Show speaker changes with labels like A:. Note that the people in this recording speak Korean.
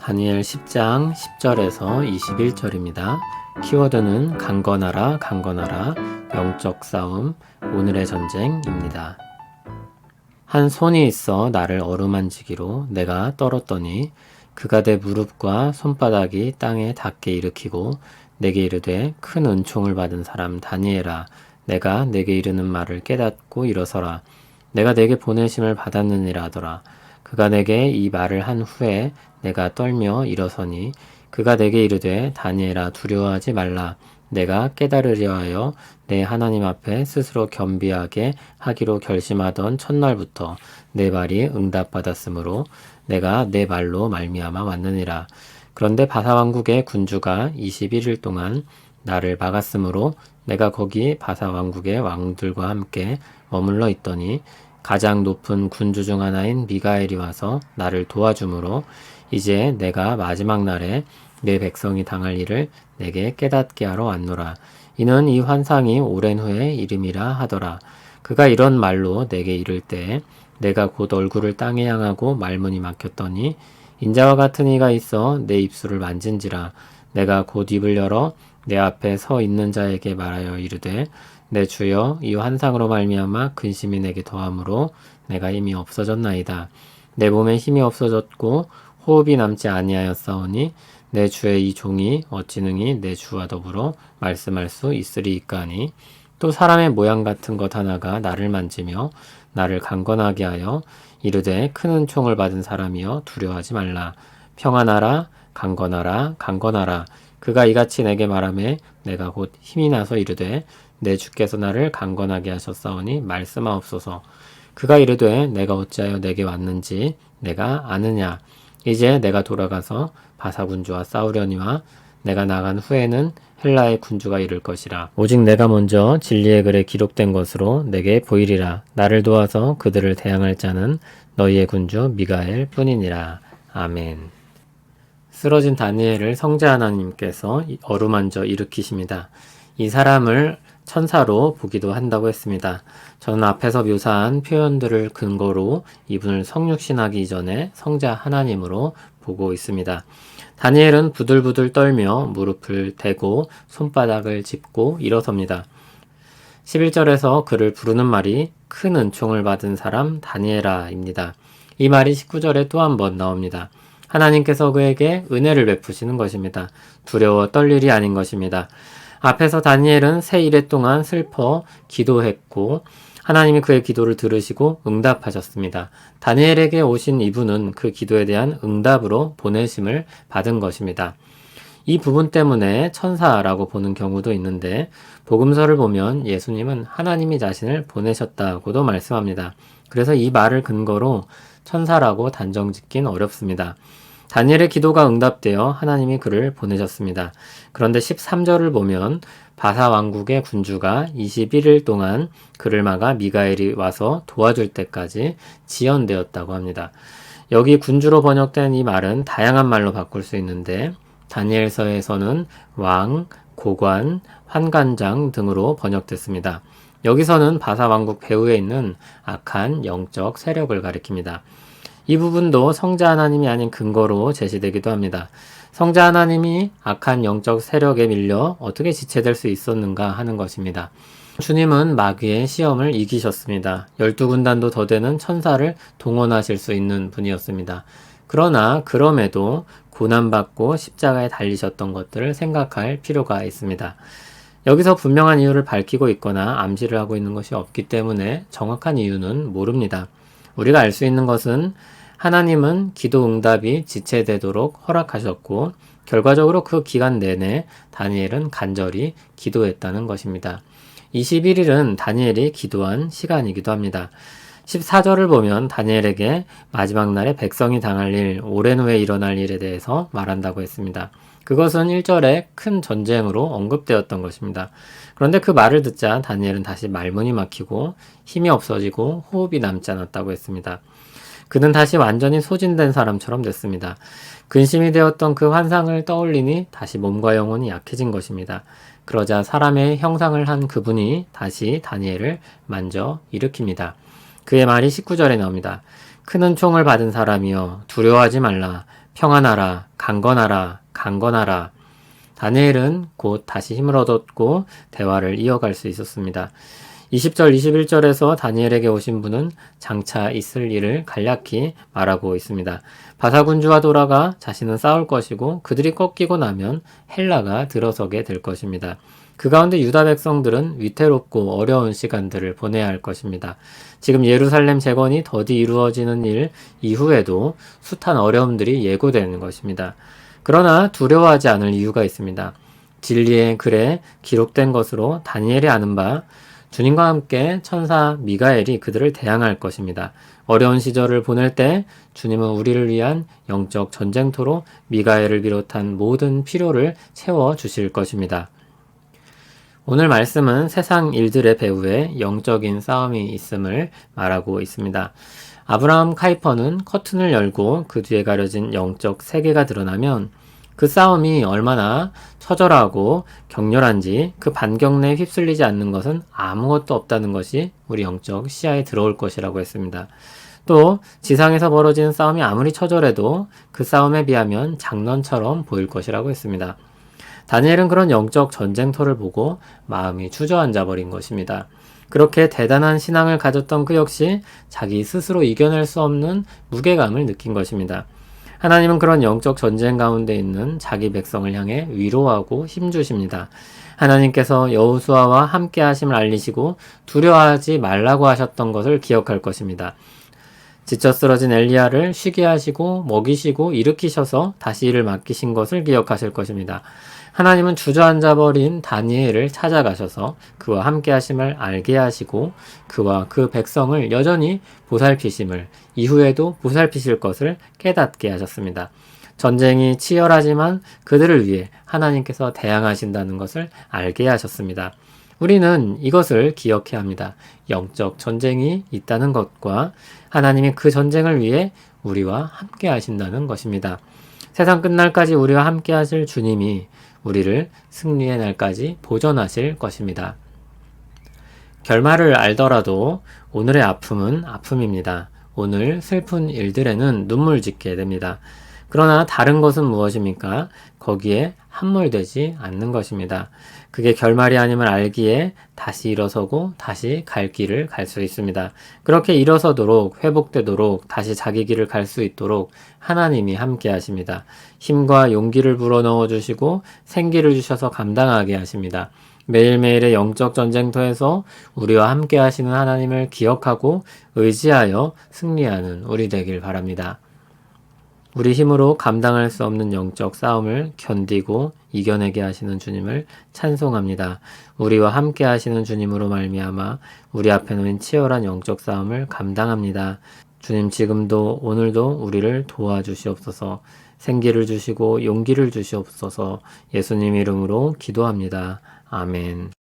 A: 다니엘 10장 10절에서 21절입니다. 키워드는 강건하라, 강건하라, 영적 싸움, 오늘의 전쟁입니다. 한 손이 있어 나를 어루만지기로 내가 떨었더니 그가 내 무릎과 손바닥이 땅에 닿게 일으키고 내게 이르되 큰 은총을 받은 사람 다니엘아, 내가 내게 이르는 말을 깨닫고 일어서라. 내가 내게 보내심을 받았느니라 하더라. 그가 내게 이 말을 한 후에 내가 떨며 일어서니 그가 내게 이르되 다니엘아, 두려워하지 말라. 내가 깨달으려 하여 내 하나님 앞에 스스로 겸비하게 하기로 결심하던 첫날부터 내 말이 응답받았으므로 내가 내 말로 말미암아 왔느니라. 그런데 바사왕국의 군주가 21일 동안 나를 막았으므로 내가 거기 바사왕국의 왕들과 함께 머물러 있더니 가장 높은 군주 중 하나인 미가엘이 와서 나를 도와주므로 이제 내가 마지막 날에 내 백성이 당할 일을 내게 깨닫게 하러 왔노라. 이는 이 환상이 오랜 후에 이름이라 하더라. 그가 이런 말로 내게 이를 때 내가 곧 얼굴을 땅에 향하고 말문이 막혔더니 인자와 같은 이가 있어 내 입술을 만진지라. 내가 곧 입을 열어 내 앞에 서 있는 자에게 말하여 이르되 내 주여, 이 환상으로 말미암아 근심이 내게 더함으로 내가 힘이 없어졌나이다. 내 몸에 힘이 없어졌고 호흡이 남지 아니하였사오니 내 주의 이 종이 어찌 능히 내 주와 더불어 말씀할 수 있으리이까 하니 또 사람의 모양 같은 것 하나가 나를 만지며 나를 강건하게 하여 이르되 큰 은총을 받은 사람이여 두려워하지 말라. 평안하라, 강건하라, 강건하라. 그가 이같이 내게 말하매 내가 곧 힘이 나서 이르되 내 주께서 나를 강건하게 하셨사오니 말씀하옵소서. 그가 이르되 내가 어찌하여 내게 왔는지 내가 아느냐. 이제 내가 돌아가서 바사 군주와 싸우려니와 내가 나간 후에는 헬라의 군주가 이를 것이라. 오직 내가 먼저 진리의 글에 기록된 것으로 내게 보이리라. 나를 도와서 그들을 대항할 자는 너희의 군주 미가엘 뿐이니라. 아멘. 쓰러진 다니엘을 성자 하나님께서 어루만져 일으키십니다. 이 사람을 천사로 보기도 한다고 했습니다. 저는 앞에서 묘사한 표현들을 근거로 이분을 성육신하기 이전에 성자 하나님으로 보고 있습니다. 다니엘은 부들부들 떨며 무릎을 대고 손바닥을 짚고 일어섭니다. 11절에서 그를 부르는 말이 큰 은총을 받은 사람 다니엘아입니다. 이 말이 19절에 또 한 번 나옵니다. 하나님께서 그에게 은혜를 베푸시는 것입니다. 두려워 떨 일이 아닌 것입니다. 앞에서 다니엘은 새 일해 동안 슬퍼 기도했고 하나님이 그의 기도를 들으시고 응답하셨습니다. 다니엘에게 오신 이분은 그 기도에 대한 응답으로 보내심을 받은 것입니다. 이 부분 때문에 천사라고 보는 경우도 있는데 복음서를 보면 예수님은 하나님이 자신을 보내셨다고도 말씀합니다. 그래서 이 말을 근거로 천사라고 단정짓긴 어렵습니다. 다니엘의 기도가 응답되어 하나님이 그를 보내셨습니다. 그런데 13절을 보면 바사 왕국의 군주가 21일 동안 그를 막아 미가엘이 와서 도와줄 때까지 지연되었다고 합니다. 여기 군주로 번역된 이 말은 다양한 말로 바꿀 수 있는데 다니엘서에서는 왕, 고관, 환관장 등으로 번역됐습니다. 여기서는 바사 왕국 배후에 있는 악한 영적 세력을 가리킵니다. 이 부분도 성자 하나님이 아닌 근거로 제시되기도 합니다. 성자 하나님이 악한 영적 세력에 밀려 어떻게 지체될 수 있었는가 하는 것입니다. 주님은 마귀의 시험을 이기셨습니다. 12군단도 더 되는 천사를 동원하실 수 있는 분이었습니다. 그러나 그럼에도 고난받고 십자가에 달리셨던 것들을 생각할 필요가 있습니다. 여기서 분명한 이유를 밝히고 있거나 암시를 하고 있는 것이 없기 때문에 정확한 이유는 모릅니다. 우리가 알 수 있는 것은 하나님은 기도 응답이 지체되도록 허락하셨고 결과적으로 그 기간 내내 다니엘은 간절히 기도했다는 것입니다. 21일은 다니엘이 기도한 시간이기도 합니다. 14절을 보면 다니엘에게 마지막 날에 백성이 당할 일, 오랜 후에 일어날 일에 대해서 말한다고 했습니다. 그것은 1절에 큰 전쟁으로 언급되었던 것입니다. 그런데 그 말을 듣자 다니엘은 다시 말문이 막히고 힘이 없어지고 호흡이 남지 않았다고 했습니다. 그는 다시 완전히 소진된 사람처럼 됐습니다. 근심이 되었던 그 환상을 떠올리니 다시 몸과 영혼이 약해진 것입니다. 그러자 사람의 형상을 한 그분이 다시 다니엘을 만져 일으킵니다. 그의 말이 19절에 나옵니다. 큰 은총을 받은 사람이여 두려워하지 말라. 평안하라, 강건하라, 강건하라. 다니엘은 곧 다시 힘을 얻었고 대화를 이어갈 수 있었습니다. 20절, 21절에서 다니엘에게 오신 분은 장차 있을 일을 간략히 말하고 있습니다. 바사군주와 돌아가 자신은 싸울 것이고 그들이 꺾이고 나면 헬라가 들어서게 될 것입니다. 그 가운데 유다 백성들은 위태롭고 어려운 시간들을 보내야 할 것입니다. 지금 예루살렘 재건이 더디 이루어지는 일 이후에도 숱한 어려움들이 예고되는 것입니다. 그러나 두려워하지 않을 이유가 있습니다. 진리의 글에 기록된 것으로 다니엘이 아는 바 주님과 함께 천사 미가엘이 그들을 대항할 것입니다. 어려운 시절을 보낼 때 주님은 우리를 위한 영적 전쟁터로 미가엘을 비롯한 모든 필요를 채워 주실 것입니다. 오늘 말씀은 세상 일들의 배후에 영적인 싸움이 있음을 말하고 있습니다. 아브라함 카이퍼는 커튼을 열고 그 뒤에 가려진 영적 세계가 드러나면 그 싸움이 얼마나 처절하고 격렬한지 그 반경 내에 휩쓸리지 않는 것은 아무것도 없다는 것이 우리 영적 시야에 들어올 것이라고 했습니다. 또 지상에서 벌어지는 싸움이 아무리 처절해도 그 싸움에 비하면 장난처럼 보일 것이라고 했습니다. 다니엘은 그런 영적 전쟁터를 보고 마음이 주저앉아 버린 것입니다. 그렇게 대단한 신앙을 가졌던 그 역시 자기 스스로 이겨낼 수 없는 무게감을 느낀 것입니다. 하나님은 그런 영적 전쟁 가운데 있는 자기 백성을 향해 위로하고 힘주십니다. 하나님께서 여호수아와 함께 하심을 알리시고 두려워하지 말라고 하셨던 것을 기억할 것입니다. 지쳐 쓰러진 엘리야를 쉬게 하시고 먹이시고 일으키셔서 다시 일을 맡기신 것을 기억하실 것입니다. 하나님은 주저앉아버린 다니엘을 찾아가셔서 그와 함께 하심을 알게 하시고 그와 그 백성을 여전히 보살피심을 이후에도 보살피실 것을 깨닫게 하셨습니다. 전쟁이 치열하지만 그들을 위해 하나님께서 대항하신다는 것을 알게 하셨습니다. 우리는 이것을 기억해야 합니다. 영적 전쟁이 있다는 것과 하나님이 그 전쟁을 위해 우리와 함께 하신다는 것입니다. 세상 끝날까지 우리와 함께 하실 주님이 우리를 승리의 날까지 보존하실 것입니다. 결말을 알더라도 오늘의 아픔은 아픔입니다. 오늘 슬픈 일들에는 눈물 짓게 됩니다. 그러나 다른 것은 무엇입니까? 거기에 함몰되지 않는 것입니다. 그게 결말이 아님을 알기에 다시 일어서고 다시 갈 길을 갈 수 있습니다. 그렇게 일어서도록 회복되도록 다시 자기 길을 갈 수 있도록 하나님이 함께 하십니다. 힘과 용기를 불어넣어 주시고 생기를 주셔서 감당하게 하십니다. 매일매일의 영적 전쟁터에서 우리와 함께 하시는 하나님을 기억하고 의지하여 승리하는 우리 되길 바랍니다. 우리 힘으로 감당할 수 없는 영적 싸움을 견디고 이겨내게 하시는 주님을 찬송합니다. 우리와 함께 하시는 주님으로 말미암아 우리 앞에 놓인 치열한 영적 싸움을 감당합니다. 주님 지금도 오늘도 우리를 도와주시옵소서. 생기를 주시고 용기를 주시옵소서. 예수님 이름으로 기도합니다. 아멘.